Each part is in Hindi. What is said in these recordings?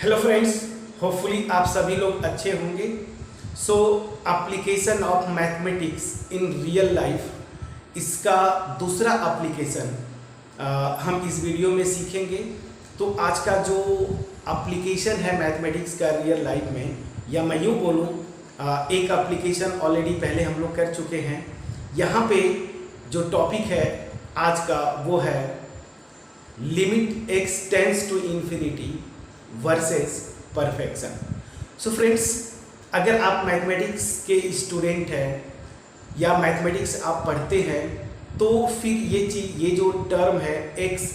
हेलो फ्रेंड्स, होपफुली आप सभी लोग अच्छे होंगे। सो application of mathematics in real life, इसका दूसरा एप्लीकेशन हम इस वीडियो में सीखेंगे। तो आज का जो एप्लीकेशन है मैथमेटिक्स का रियल लाइफ में, या मैं यूँ बोलूँ एक एप्लीकेशन ऑलरेडी पहले हम लोग कर चुके हैं। यहाँ पे जो टॉपिक है आज का वो है limit x tends to infinity versus perfection. So friends, अगर आप मैथमेटिक्स के स्टूडेंट हैं या मैथमेटिक्स आप पढ़ते हैं तो फिर ये जो टर्म है x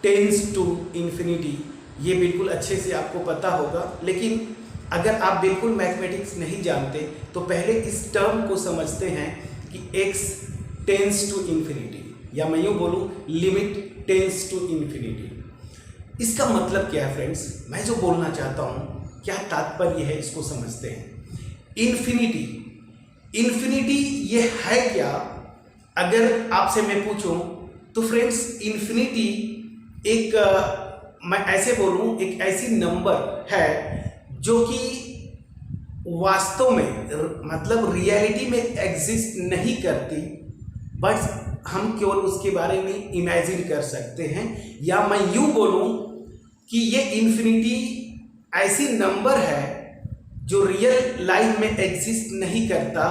टेंड्स टू इन्फिनिटी, ये बिल्कुल अच्छे से आपको पता होगा। लेकिन अगर आप बिल्कुल मैथमेटिक्स नहीं जानते तो पहले इस टर्म को समझते हैं कि x टेंड्स टू इन्फिनिटी, या मैं यूँ बोलूँ लिमिट टेंड्स टू इन्फिनिटी। इसका मतलब क्या है फ्रेंड्स? मैं जो बोलना चाहता हूँ, क्या तात्पर्य है, इसको समझते हैं। इन्फिनिटी ये है क्या? अगर आपसे मैं पूछूं तो फ्रेंड्स, इन्फिनिटी एक मैं ऐसे बोलूं, एक ऐसी नंबर है जो कि वास्तव में मतलब रियलिटी में एग्जिस्ट नहीं करती, बट हम केवल उसके बारे में इमेजिन कर सकते हैं। या मैं यूँ बोलूँ कि ये इन्फिनिटी ऐसी नंबर है जो रियल लाइफ में एग्जिस्ट नहीं करता,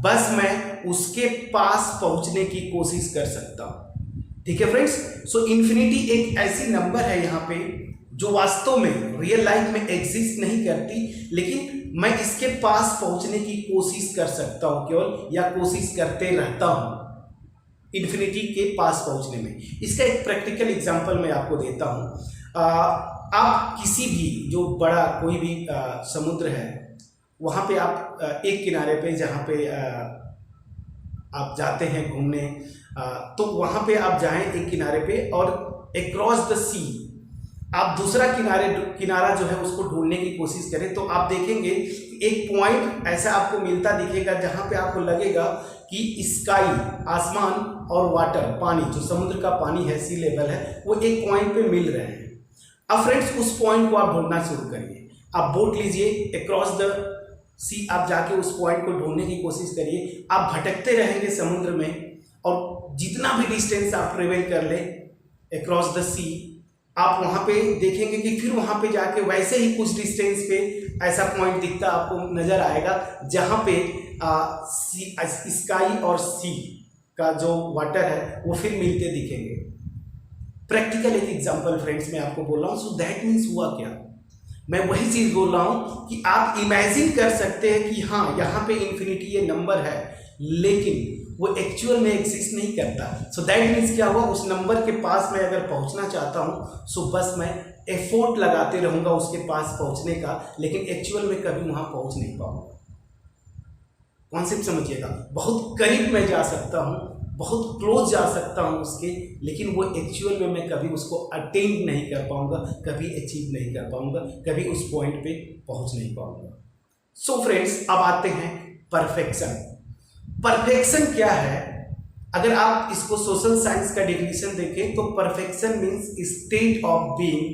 बस मैं उसके पास पहुंचने की कोशिश कर सकता हूँ। ठीक है फ्रेंड्स? सो इन्फिनिटी एक ऐसी नंबर है यहाँ पे जो वास्तव में रियल लाइफ में एग्जिस्ट नहीं करती, लेकिन मैं इसके पास पहुंचने की कोशिश कर सकता हूँ केवल, या कोशिश करते रहता हूँ इन्फिनिटी के पास पहुंचने में। इसका एक प्रैक्टिकल एग्जांपल मैं आपको देता हूँ। आप किसी भी जो बड़ा कोई भी समुद्र है, वहाँ पे आप एक किनारे पे जहाँ पे आप जाते हैं घूमने, तो वहाँ पे आप जाएं एक किनारे पे और अक्रॉस द सी आप दूसरा किनारा जो है उसको ढूंढने की कोशिश करें, तो आप देखेंगे एक पॉइंट ऐसा आपको मिलता दिखेगा जहाँ पे आपको लगेगा कि स्काई, आसमान और वाटर, पानी, जो समुद्र का पानी है, सी लेवल है, वो एक पॉइंट पे मिल रहे हैं। अब फ्रेंड्स, उस पॉइंट को आप ढूंढना शुरू करिए। आप बोट लीजिए, अक्रॉस द सी आप जाके उस पॉइंट को ढूंढने की कोशिश करिए। आप भटकते रहेंगे समुद्र में, और जितना भी डिस्टेंस आप ट्रेवल कर ले अक्रॉस द सी, आप वहाँ पे देखेंगे कि फिर वहाँ पे जाके वैसे ही कुछ डिस्टेंस पे ऐसा पॉइंट दिखता आपको नज़र आएगा जहाँ पे स्काई और सी का जो वाटर है वो फिर मिलते दिखेंगे। प्रैक्टिकल एक एग्जांपल फ्रेंड्स मैं आपको बोल रहा हूँ। सो दैट मीन्स हुआ क्या? मैं वही चीज़ बोल रहा हूँ कि आप इमेजिन कर सकते हैं कि हाँ, यहाँ पे इन्फिनिटी ये नंबर है, लेकिन वो एक्चुअल में एग्जिस्ट नहीं करता। सो दैट मीन्स क्या हुआ? उस नंबर के पास मैं अगर पहुँचना चाहता हूँ, सो बस मैं एफोर्ट लगाते रहूँगा उसके पास पहुँचने का, लेकिन एक्चुअल में कभी वहाँ पहुँच नहीं पाऊँगा। कॉन्सेप्ट समझिएगा। बहुत करीब मैं जा सकता हूँ, बहुत क्लोज जा सकता हूँ उसके, लेकिन वो एक्चुअल में मैं कभी उसको अटेंड नहीं कर पाऊँगा, कभी अचीव नहीं कर पाऊँगा, कभी उस पॉइंट पे पहुँच नहीं पाऊँगा। सो फ्रेंड्स, अब आते हैं परफेक्शन। परफेक्शन क्या है? अगर आप इसको सोशल साइंस का डेफिनेशन देखें तो perfection means state of being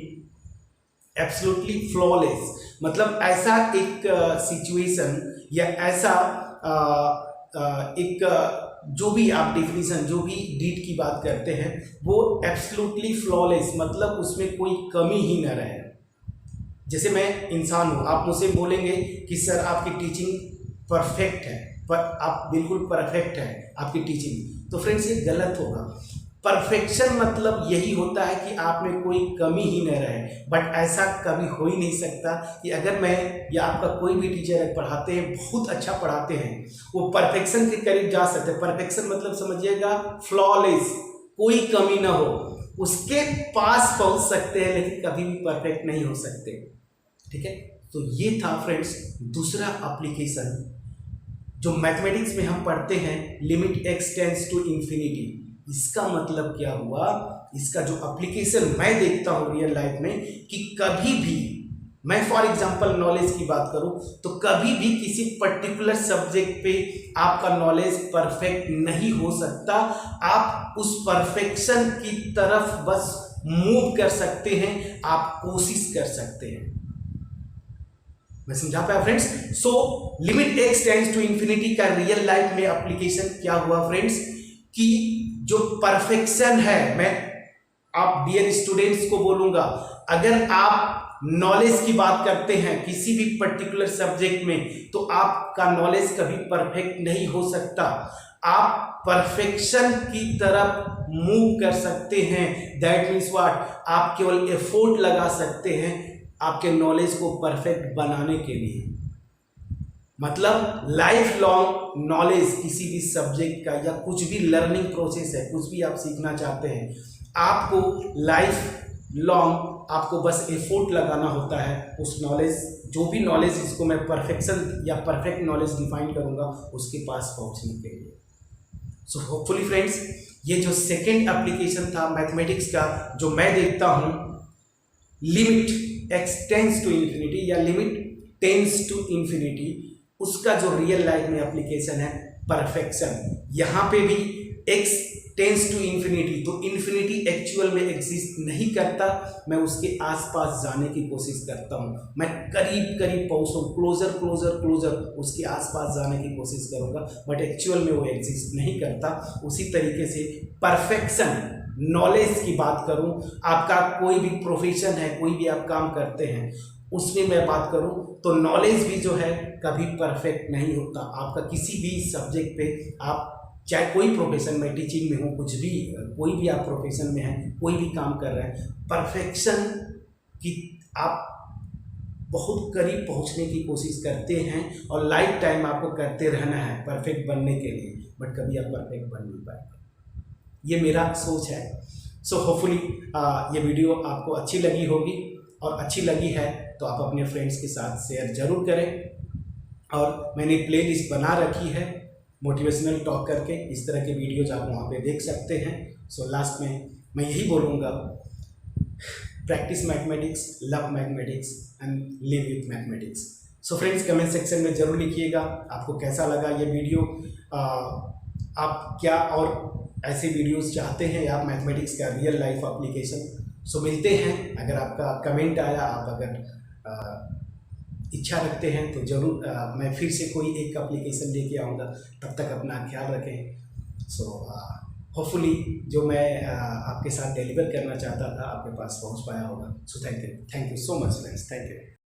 absolutely flawless. मतलब ऐसा एक सिचुएशन या ऐसा एक जो भी आप डेफिनेशन, जो भी डीड की बात करते हैं, वो एब्सोल्युटली फ्लॉलेस, मतलब उसमें कोई कमी ही न रहे। जैसे मैं इंसान हूँ, आप मुझसे बोलेंगे कि सर आपकी टीचिंग परफेक्ट है, पर आप बिल्कुल परफेक्ट है आपकी टीचिंग, तो फ्रेंड्स ये गलत होगा। परफेक्शन मतलब यही होता है कि आप में कोई कमी ही न रहे, बट ऐसा कभी हो ही नहीं सकता कि अगर मैं या आपका कोई भी टीचर पढ़ाते हैं, बहुत अच्छा पढ़ाते हैं, वो परफेक्शन के करीब जा सकते हैं। परफेक्शन मतलब समझिएगा फ्लॉलेस, कोई कमी ना हो, उसके पास पहुंच सकते हैं, लेकिन कभी भी परफेक्ट नहीं हो सकते। ठीक है? तो ये था फ्रेंड्स दूसरा एप्लीकेशन जो मैथमेटिक्स में हम पढ़ते हैं, limit x tends to infinity. इसका मतलब क्या हुआ? इसका जो एप्लीकेशन मैं देखता हूँ रियल लाइफ में, कि कभी भी मैं फॉर एग्जांपल नॉलेज की बात करूँ तो कभी भी किसी पर्टिकुलर सब्जेक्ट पे आपका नॉलेज परफेक्ट नहीं हो सकता। आप उस परफेक्शन की तरफ बस मूव कर सकते हैं, आप कोशिश कर सकते हैं। मैं समझा पाया friends? So limit x tends to infinity का रियल लाइफ में एप्लीकेशन क्या हुआ फ्रेंड्स, कि जो परफेक्शन है, मैं आप डियर स्टूडेंट्स को बोलूंगा, अगर आप नॉलेज की बात करते हैं किसी भी पर्टिकुलर सब्जेक्ट में, तो आपका नॉलेज कभी परफेक्ट नहीं हो सकता। आप परफेक्शन की तरफ मूव कर सकते हैं। दैट मीन्स व्हाट, आप केवल एफोर्ट लगा सकते हैं आपके नॉलेज को परफेक्ट बनाने के लिए। मतलब लाइफ लॉन्ग नॉलेज किसी भी सब्जेक्ट का या कुछ भी लर्निंग प्रोसेस है, कुछ भी आप सीखना चाहते हैं, आपको लाइफ लॉन्ग आपको बस एफोर्ट लगाना होता है उस नॉलेज, जो भी नॉलेज जिसको मैं परफेक्शन या परफेक्ट नॉलेज डिफाइन करूंगा, उसके पास पहुंचने के लिए। सो होपफुली फ्रेंड्स, ये जो सेकेंड एप्लीकेशन था मैथमेटिक्स का, जो मैं देखता हूं, limit x tends to infinity या लिमिट टेंस टू इंफिनिटी, उसका जो रियल लाइफ में एप्लीकेशन है परफेक्शन। यहाँ पे भी x टेंस टू इंफिनिटी, तो इंफिनिटी एक्चुअल में एग्जिस्ट नहीं करता, मैं उसके आसपास जाने की कोशिश करता हूँ, मैं करीब करीब पहुँचूँ, क्लोजर क्लोजर क्लोजर उसके आसपास जाने की कोशिश करूँगा, बट एक्चुअल में वो एग्जिस्ट नहीं करता। उसी तरीके से परफेक्शन, नॉलेज की बात करूँ, आपका कोई भी प्रोफेशन है, कोई भी आप काम करते हैं, उसमें मैं बात करूं तो नॉलेज भी जो है कभी परफेक्ट नहीं होता। आपका किसी भी सब्जेक्ट पे, आप चाहे कोई प्रोफेशन में, टीचिंग में हो, कुछ भी, कोई भी आप प्रोफेशन में हैं, कोई भी काम कर रहे हैं, परफेक्शन की आप बहुत करीब पहुंचने की कोशिश करते हैं और लाइफ टाइम आपको करते रहना है परफेक्ट बनने के लिए, बट कभी आप परफेक्ट बन नहीं पाएंगे। ये मेरा सोच है। सो होपफुली ये वीडियो आपको अच्छी लगी होगी, और अच्छी लगी है तो आप अपने फ्रेंड्स के साथ शेयर जरूर करें। और मैंने प्लेलिस्ट बना रखी है मोटिवेशनल टॉक करके, इस तरह के वीडियोज आप वहाँ पे देख सकते हैं। सो लास्ट में मैं यही बोलूँगा, practice mathematics, love mathematics and live with mathematics. So friends, comment section में ज़रूर लिखिएगा आपको कैसा लगा ये वीडियो, आप क्या और ऐसे वीडियोस चाहते हैं, आप मैथमेटिक्स का रियल लाइफ एप्लीकेशन। सो मिलते हैं, अगर आपका कमेंट आया, आप अगर इच्छा रखते हैं तो ज़रूर मैं फिर से कोई एक एप्लीकेशन लेके आऊँगा। तब तक अपना ख्याल रखें। सो होपफुली जो मैं आपके साथ डिलीवर करना चाहता था आपके पास पहुँच पाया होगा। So thank you so much friends, thank you.